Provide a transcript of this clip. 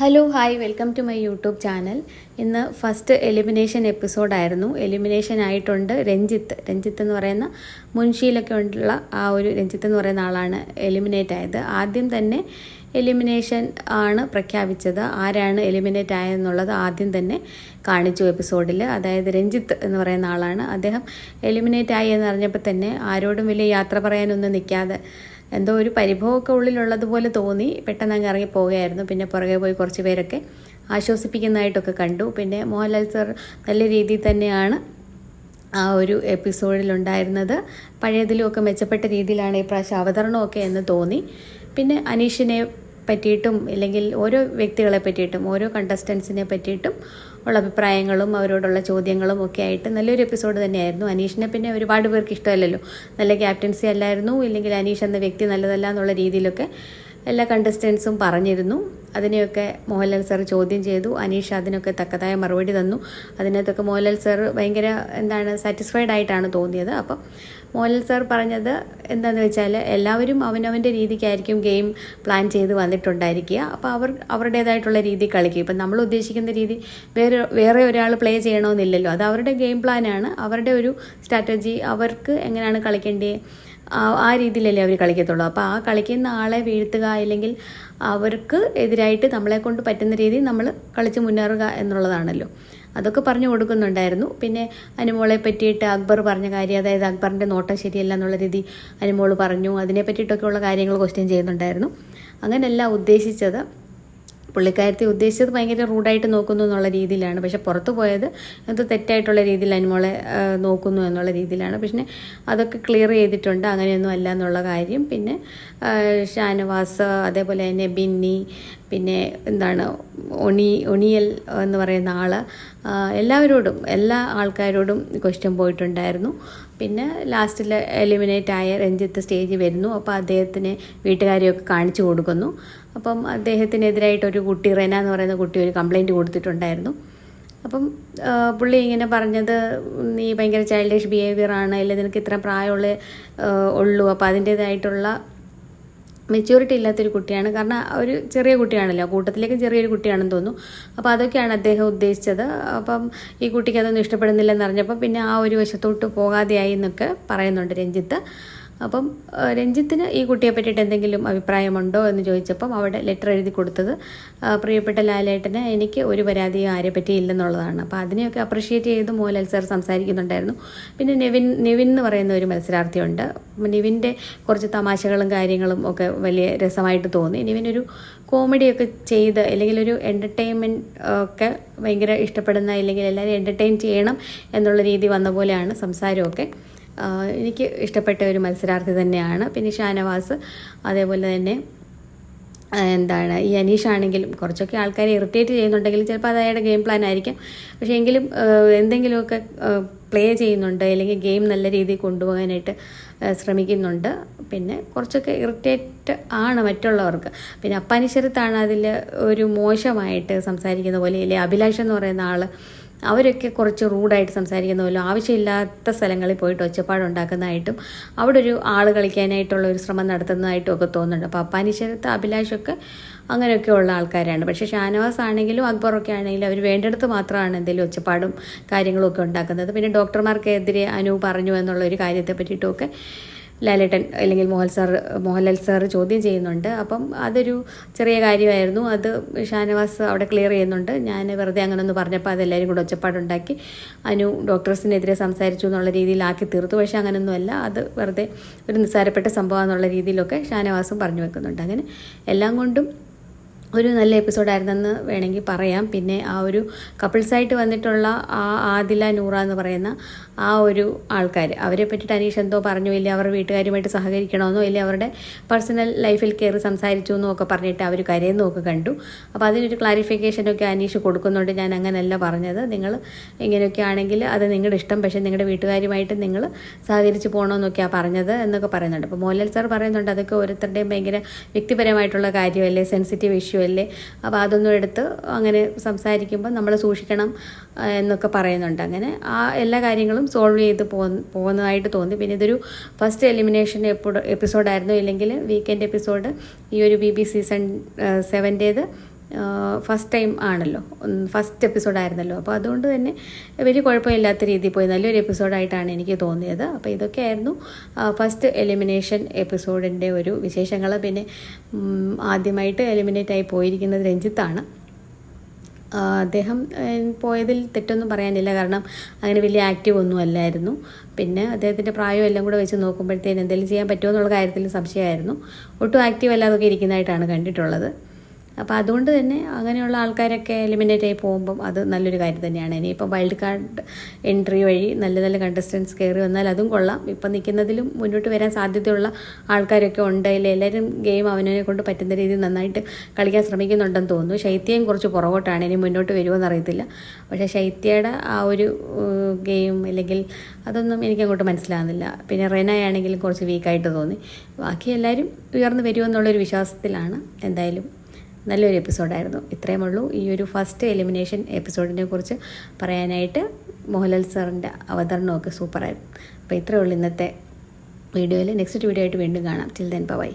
Hello hi welcome to my YouTube channel. ഇന്ന് first elimination എപ്പിസോഡായിരുന്നു. Elimination ആയിട്ടുണ്ട് രഞ്ജിത്ത് എന്ന് പറയുന്ന മുൻഷിയിലൊക്കെ ഉള്ള ആ ഒരു രഞ്ജിത്ത് എന്ന് പറയുന്ന ആളാണ് എലിമിനേറ്റ് ആയത്. ആദ്യം തന്നെ എലിമിനേഷൻ ആണ് പ്രഖ്യാപിച്ചത്. ആരാണ് എലിമിനേറ്റ് ആയെന്നുള്ളത് ആദ്യം തന്നെ കാണിച്ചു എപ്പിസോഡിൽ. അതായത് രഞ്ജിത്ത് എന്ന് പറയുന്ന ആളാണ്. അദ്ദേഹം എലിമിനേറ്റ് ആയി എന്ന് അറിഞ്ഞപ്പോൾ തന്നെ ആരോടും വലിയ യാത്ര പറയാനൊന്നും നിൽക്കാതെ എന്തോ ഒരു പരിഭവമൊക്കെ ഉള്ളിലുള്ളതുപോലെ തോന്നി. പെട്ടെന്ന് അങ്ങ് ഇറങ്ങി പോവുകയായിരുന്നു. പിന്നെ പുറകെ പോയി കുറച്ച് പേരൊക്കെ ആശ്വസിപ്പിക്കുന്നതായിട്ടൊക്കെ കണ്ടു. പിന്നെ മോഹൻലാൽ സർ നല്ല രീതിയിൽ തന്നെയാണ് ആ ഒരു എപ്പിസോഡിലുണ്ടായിരുന്നത്. പഴയതിലുമൊക്കെ മെച്ചപ്പെട്ട രീതിയിലാണ് ഇപ്രാവശ്യം അവതരണമൊക്കെ എന്ന് തോന്നി. പിന്നെ അനീഷിനെ പറ്റിയിട്ടും ഇല്ലെങ്കിൽ ഓരോ വ്യക്തികളെ പറ്റിയിട്ടും ഓരോ കണ്ടസ്റ്റൻസിനെ പറ്റിയിട്ടും ഉള്ള അഭിപ്രായങ്ങളും അവരോടുള്ള ചോദ്യങ്ങളും ഒക്കെ ആയിട്ട് നല്ലൊരു എപ്പിസോഡ് തന്നെയായിരുന്നു. അനീഷിനെ പിന്നെ ഒരുപാട് പേർക്ക് ഇഷ്ടമല്ലല്ലോ. നല്ല ക്യാപ്റ്റൻസി അല്ലായിരുന്നു, ഇല്ലെങ്കിൽ അനീഷ് എന്ന വ്യക്തി നല്ലതല്ല എന്നുള്ള രീതിയിലൊക്കെ എല്ലാ കണ്ടസ്റ്റൻസും പറഞ്ഞിരുന്നു. അതിനെയൊക്കെ മോഹൻലാൽ സാർ ചോദ്യം ചെയ്തു. അനീഷ് അതിനൊക്കെ തക്കതായ മറുപടി തന്നു. അതിനകത്തൊക്കെ മോഹൻലാൽ സാർ ഭയങ്കര സാറ്റിസ്ഫൈഡ് ആയിട്ടാണ് തോന്നിയത്. അപ്പം മോഹൻലാൽ സാർ പറഞ്ഞത് എന്താണെന്ന് വെച്ചാൽ എല്ലാവരും അവനവൻ്റെ രീതിക്കായിരിക്കും ഗെയിം പ്ലാൻ ചെയ്ത് വന്നിട്ടുണ്ടായിരിക്കുക. അപ്പോൾ അവരുടേതായിട്ടുള്ള രീതി കളിക്കും. ഇപ്പം നമ്മൾ ഉദ്ദേശിക്കുന്ന രീതി വേറെ ഒരാൾ പ്ലേ ചെയ്യണമെന്നില്ലല്ലോ. അത് അവരുടെ ഗെയിം പ്ലാനാണ്, അവരുടെ ഒരു സ്ട്രാറ്റജി. അവർക്ക് എങ്ങനെയാണ് കളിക്കേണ്ടത് ആ രീതിയിലല്ലേ അവർ കളിക്കത്തുള്ളൂ. അപ്പോൾ ആ കളിക്കുന്ന ആളെ വീഴ്ത്തുക, അല്ലെങ്കിൽ അവർക്ക് എതിരായിട്ട് നമ്മളെ കൊണ്ട് പറ്റുന്ന രീതിയിൽ നമ്മൾ കളിച്ച് മുന്നേറുക എന്നുള്ളതാണല്ലോ. അതൊക്കെ പറഞ്ഞു കൊടുക്കുന്നുണ്ടായിരുന്നു. പിന്നെ അനുമോളെ പറ്റിയിട്ട് അക്ബർ പറഞ്ഞ കാര്യം, അതായത് അക്ബറിൻ്റെ നോട്ടം ശരിയല്ല എന്നുള്ള രീതി അനുമോൾ പറഞ്ഞു. അതിനെ പറ്റിയിട്ടൊക്കെയുള്ള കാര്യങ്ങൾ ക്വസ്റ്റ്യൻ ചെയ്യുന്നുണ്ടായിരുന്നു. അങ്ങനെയല്ല ഉദ്ദേശിച്ചത്. പുള്ളിക്കാരത്തെ ഉദ്ദേശിച്ചത് ഭയങ്കര റൂഡായിട്ട് നോക്കുന്നു എന്നുള്ള രീതിയിലാണ്. പക്ഷെ പുറത്തു പോയത് എന്തോ തെറ്റായിട്ടുള്ള രീതിയിൽ അനുമോളെ നോക്കുന്നു എന്നുള്ള രീതിയിലാണ്. പക്ഷേ അതൊക്കെ ക്ലിയർ ചെയ്തിട്ടുണ്ട്, അങ്ങനെയൊന്നും അല്ല എന്നുള്ള കാര്യം. പിന്നെ ഷാനവാസ്, അതേപോലെ തന്നെ ബിന്നി, പിന്നെ ഒണിയൽ എന്ന് പറയുന്ന ആൾ, എല്ലാവരോടും എല്ലാ ആൾക്കാരോടും ക്വസ്റ്റ്യൻ പോയിട്ടുണ്ടായിരുന്നു. പിന്നെ ലാസ്റ്റിൽ എലിമിനേറ്റ് ആയ രഞ്ജിത്ത് സ്റ്റേജിൽ വരുന്നു. അപ്പോൾ അദ്ദേഹത്തിന് വീട്ടുകാരെയൊക്കെ കാണിച്ചു കൊടുക്കുന്നു. അപ്പം അദ്ദേഹത്തിനെതിരായിട്ടൊരു കുട്ടി, റെന എന്ന് പറയുന്ന കുട്ടി, ഒരു കംപ്ലൈൻറ്റ് കൊടുത്തിട്ടുണ്ടായിരുന്നു. അപ്പം പുള്ളി ഇങ്ങനെ പറഞ്ഞത്, നീ ഭയങ്കര ചൈൽഡിഷ് ബിഹേവിയറാണ്, അല്ലെങ്കിൽ നിനക്ക് ഇത്ര പ്രായമുള്ള ഉള്ളൂ. അപ്പോൾ അതിൻ്റേതായിട്ടുള്ള മെച്യൂരിറ്റി ഇല്ലാത്തൊരു കുട്ടിയാണ്. കാരണം ഒരു ചെറിയ കുട്ടിയാണല്ലോ, കൂട്ടത്തിലേക്ക് ചെറിയൊരു കുട്ടിയാണെന്ന് തോന്നുന്നു. അപ്പോൾ അതൊക്കെയാണ് അദ്ദേഹം ഉദ്ദേശിച്ചത്. അപ്പം ഈ കുട്ടിക്ക് അതൊന്നും ഇഷ്ടപ്പെടുന്നില്ലെന്ന് അറിഞ്ഞപ്പോൾ പിന്നെ ആ ഒരു വശത്തോട്ട് പോകാതെയായി എന്നൊക്കെ പറയുന്നുണ്ട് രഞ്ജിത്ത്. അപ്പം രഞ്ജിത്തിന് ഈ കുട്ടിയെ പറ്റിയിട്ട് എന്തെങ്കിലും അഭിപ്രായമുണ്ടോ എന്ന് ചോദിച്ചപ്പം അവിടെ ലെറ്റർ എഴുതി കൊടുത്തത്, പ്രിയപ്പെട്ട ലാലേട്ടന് എനിക്ക് ഒരു പരാതിയും ആരെ പറ്റിയില്ലെന്നുള്ളതാണ്. അപ്പോൾ അതിനെയൊക്കെ അപ്രിഷ്യേറ്റ് ചെയ്ത് മോഹൻലാൽ സാർ സംസാരിക്കുന്നുണ്ടായിരുന്നു. പിന്നെ നിവിൻ എന്ന് പറയുന്ന ഒരു മത്സരാർത്ഥിയുണ്ട്. നിവിൻ്റെ കുറച്ച് തമാശകളും കാര്യങ്ങളും ഒക്കെ വലിയ രസമായിട്ട് തോന്നി. നിവിനൊരു കോമഡിയൊക്കെ ചെയ്ത്, അല്ലെങ്കിൽ ഒരു എൻ്റർടൈൻമെൻറ്റ് ഒക്കെ ഭയങ്കര ഇഷ്ടപ്പെടുന്ന, അല്ലെങ്കിൽ എല്ലാവരും എൻ്റർടൈൻ ചെയ്യണം എന്നുള്ള രീതി വന്ന പോലെയാണ് സംസാരമൊക്കെ. എനിക്ക് ഇഷ്ടപ്പെട്ട ഒരു മത്സരാർത്ഥി തന്നെയാണ്. പിന്നെ ഷാനവാസ്, അതേപോലെ തന്നെ ഈ അനീഷാണെങ്കിലും കുറച്ചൊക്കെ ആൾക്കാരെ ഇറിറ്റേറ്റ് ചെയ്യുന്നുണ്ടെങ്കിലും ചിലപ്പോൾ അത് അയാളുടെ ഗെയിം പ്ലാൻ ആയിരിക്കാം. പക്ഷേ എങ്കിലും എന്തെങ്കിലുമൊക്കെ പ്ലേ ചെയ്യുന്നുണ്ട്, അല്ലെങ്കിൽ ഗെയിം നല്ല രീതിയിൽ കൊണ്ടുപോകാനായിട്ട് ശ്രമിക്കുന്നുണ്ട്. പിന്നെ കുറച്ചൊക്കെ ഇറിറ്റേറ്റ് ആണ് മറ്റുള്ളവർക്ക്. പിന്നെ അപ്പാനിശ്വരത്താണ് അതിൽ ഒരു മോശമായിട്ട് സംസാരിക്കുന്ന പോലെ, അല്ലെങ്കിൽ അഭിലാഷ് എന്ന് പറയുന്ന ആൾ, അവരൊക്കെ കുറച്ച് റൂഡായിട്ട് സംസാരിക്കുന്ന പോലെ, ആവശ്യമില്ലാത്ത സ്ഥലങ്ങളിൽ പോയിട്ട് ഒച്ചപ്പാടുണ്ടാക്കുന്നതായിട്ടും അവിടെ ഒരു ആൾ കളിക്കാനായിട്ടുള്ള ഒരു ശ്രമം നടത്തുന്നതായിട്ടും ഒക്കെ തോന്നുന്നുണ്ട്. അപ്പോൾ അപ്പാനിശ്വരത്ത് അഭിലാഷൊക്കെ അങ്ങനെയൊക്കെ ഉള്ള ആൾക്കാരാണ്. പക്ഷേ ഷാനവാസ് ആണെങ്കിലും അക്ബറൊക്കെ ആണെങ്കിലും അവർ വേണ്ടിടത്ത് മാത്രമാണ് എന്തെങ്കിലും ഒച്ചപ്പാടും കാര്യങ്ങളും ഒക്കെ ഉണ്ടാക്കുന്നത്. പിന്നെ ഡോക്ടർമാർക്കെതിരെ അനു പറഞ്ഞു എന്നുള്ള ഒരു കാര്യത്തെ പറ്റിയിട്ടുമൊക്കെ ലാലേട്ടൻ അല്ലെങ്കിൽ മോഹൻലാൽ സാർ ചോദ്യം ചെയ്യുന്നുണ്ട്. അപ്പം അതൊരു ചെറിയ കാര്യമായിരുന്നു. അത് ഷാനവാസ് അവിടെ ക്ലിയർ ചെയ്യുന്നുണ്ട്. ഞാൻ വെറുതെ അങ്ങനെ ഒന്ന് പറഞ്ഞപ്പോൾ അതെല്ലാവരും കൂടെ ഒച്ചപ്പാടുണ്ടാക്കി അനു ഡോക്ടേഴ്സിനെതിരെ സംസാരിച്ചു എന്നുള്ള രീതിയിലാക്കി തീർത്തു. പക്ഷേ അങ്ങനെയൊന്നുമല്ല, അത് വെറുതെ ഒരു നിസ്സാരപ്പെട്ട സംഭവം എന്നുള്ള രീതിയിലൊക്കെ ഷാനവാസും പറഞ്ഞു വെക്കുന്നുണ്ട്. അങ്ങനെ എല്ലാം കൊണ്ടും ഒരു നല്ല എപ്പിസോഡായിരുന്നെന്ന് വേണമെങ്കിൽ പറയാം. പിന്നെ ആ ഒരു കപ്പിൾസായിട്ട് വന്നിട്ടുള്ള ആ ആദില നൂറ എന്ന് പറയുന്ന ആ ഒരു ആൾക്കാർ, അവരെ പറ്റിയിട്ട് അനീഷ് എന്തോ പറഞ്ഞു, ഇല്ല അവർ വീട്ടുകാരുമായിട്ട് സഹകരിക്കണമെന്നോ, ഇല്ല അവരുടെ പേഴ്സണൽ ലൈഫിൽ കയറി സംസാരിച്ചു എന്നോ ഒക്കെ പറഞ്ഞിട്ട് അവർ കരയുന്നതൊക്കെ കണ്ടു. അപ്പോൾ അതിനൊരു ക്ലാരിഫിക്കേഷനൊക്കെ അനീഷ് കൊടുക്കുന്നുണ്ട്. ഞാൻ അങ്ങനെയല്ല പറഞ്ഞത്, നിങ്ങൾ ഇങ്ങനെയൊക്കെ ആണെങ്കിൽ അത് നിങ്ങളുടെ ഇഷ്ടം, പക്ഷേ നിങ്ങളുടെ വീട്ടുകാരുമായിട്ട് നിങ്ങൾ സഹകരിച്ച് പോകണമെന്നൊക്കെയാണ് പറഞ്ഞത് എന്നൊക്കെ പറയുന്നുണ്ട്. അപ്പോൾ മോഹൻലാൽ സാർ പറയുന്നുണ്ട്, അതൊക്കെ ഓരോരുത്തരുടെയും ഭയങ്കര വ്യക്തിപരമായിട്ടുള്ള കാര്യമല്ലേ, സെൻസിറ്റീവ് ഇഷ്യൂ അല്ലേ, അപ്പോൾ അതൊന്നും എടുത്ത് അങ്ങനെ സംസാരിക്കുമ്പോൾ നമ്മൾ സൂക്ഷിക്കണം എന്നൊക്കെ പറയുന്നുണ്ട്. അങ്ങനെ ആ എല്ലാ കാര്യങ്ങളും സോൾവ് ചെയ്ത് പോകുന്നതായിട്ട് തോന്നി. പിന്നെ ഇതൊരു ഫസ്റ്റ് എലിമിനേഷൻ എപ്പിസോഡായിരുന്നു, ഇല്ലെങ്കിൽ വീക്കെൻഡ് എപ്പിസോഡ് ഈ ഒരു BB സീസൺ 7 ഫസ്റ്റ് ടൈം ആണല്ലോ, ഫസ്റ്റ് എപ്പിസോഡായിരുന്നല്ലോ. അപ്പോൾ അതുകൊണ്ട് തന്നെ വലിയ കുഴപ്പമില്ലാത്ത രീതിയിൽ പോയി നല്ലൊരു എപ്പിസോഡായിട്ടാണ് എനിക്ക് തോന്നിയത്. അപ്പോൾ ഇതൊക്കെയായിരുന്നു ഫസ്റ്റ് എലിമിനേഷൻ എപ്പിസോഡിൻ്റെ ഒരു വിശേഷങ്ങൾ. പിന്നെ ആദ്യമായിട്ട് എലിമിനേറ്റ് ആയി പോയിരിക്കുന്നത് രഞ്ജിത്താണ്. അദ്ദേഹം പോയതിൽ തെറ്റൊന്നും പറയാനില്ല, കാരണം അങ്ങനെ വലിയ ആക്റ്റീവ് ഒന്നും അല്ലായിരുന്നു. പിന്നെ അദ്ദേഹത്തിൻ്റെ പ്രായം എല്ലാം കൂടെ വെച്ച് നോക്കുമ്പോഴത്തേന് എന്തെങ്കിലും ചെയ്യാൻ പറ്റുമോ എന്നുള്ള കാര്യത്തിൽ സംശയമായിരുന്നു. ഒട്ടും ആക്റ്റീവ് അല്ലാതൊക്കെ ഇരിക്കുന്നതായിട്ടാണ് കണ്ടിട്ടുള്ളത്. അപ്പോൾ അതുകൊണ്ട് തന്നെ അങ്ങനെയുള്ള ആൾക്കാരൊക്കെ എലിമിനേറ്റ് ആയി പോകുമ്പം അത് നല്ലൊരു കാര്യം തന്നെയാണ്. ഇനിയിപ്പോൾ വൈൽഡ് കാർഡ് എൻട്രി വഴി നല്ല നല്ല കണ്ടസ്റ്റൻസ് കയറി വന്നാൽ അതും കൊള്ളാം. ഇപ്പം നിൽക്കുന്നതിലും മുന്നോട്ട് വരാൻ സാധ്യതയുള്ള ആൾക്കാരൊക്കെ ഉണ്ട്. എല്ലാവരും ഗെയിം അവനെ കൊണ്ട് പറ്റുന്ന രീതിയിൽ നന്നായിട്ട് കളിക്കാൻ ശ്രമിക്കുന്നുണ്ടെന്ന് തോന്നുന്നു. ശൈത്യയും കുറച്ച് പുറകോട്ടാണ്, ഇനി മുന്നോട്ട് വരുമോ എന്നറിയത്തില്ല. പക്ഷേ ശൈത്യയുടെ ആ ഒരു ഗെയിം അല്ലെങ്കിൽ അതൊന്നും എനിക്കങ്ങോട്ട് മനസ്സിലാകുന്നില്ല. പിന്നെ റെനയാണെങ്കിലും കുറച്ച് വീക്കായിട്ട് തോന്നി. ബാക്കി എല്ലാവരും ഉയർന്നു വരുമെന്നുള്ളൊരു വിശ്വാസത്തിലാണ്. എന്തായാലും നല്ലൊരു എപ്പിസോഡായിരുന്നു. ഇത്രയും ഉള്ളൂ ഈ ഒരു ഫസ്റ്റ് എലിമിനേഷൻ എപ്പിസോഡിനെ കുറിച്ച് പറയാനായിട്ട്. മോഹൻലാൽ സാറിൻ്റെ അവതരണമൊക്കെ സൂപ്പറായിരുന്നു. അപ്പോൾ ഇത്രയേ ഉള്ളൂ ഇന്നത്തെ വീഡിയോയിൽ. നെക്സ്റ്റ് വീഡിയോ ആയിട്ട് വീണ്ടും കാണാം. Till then bye.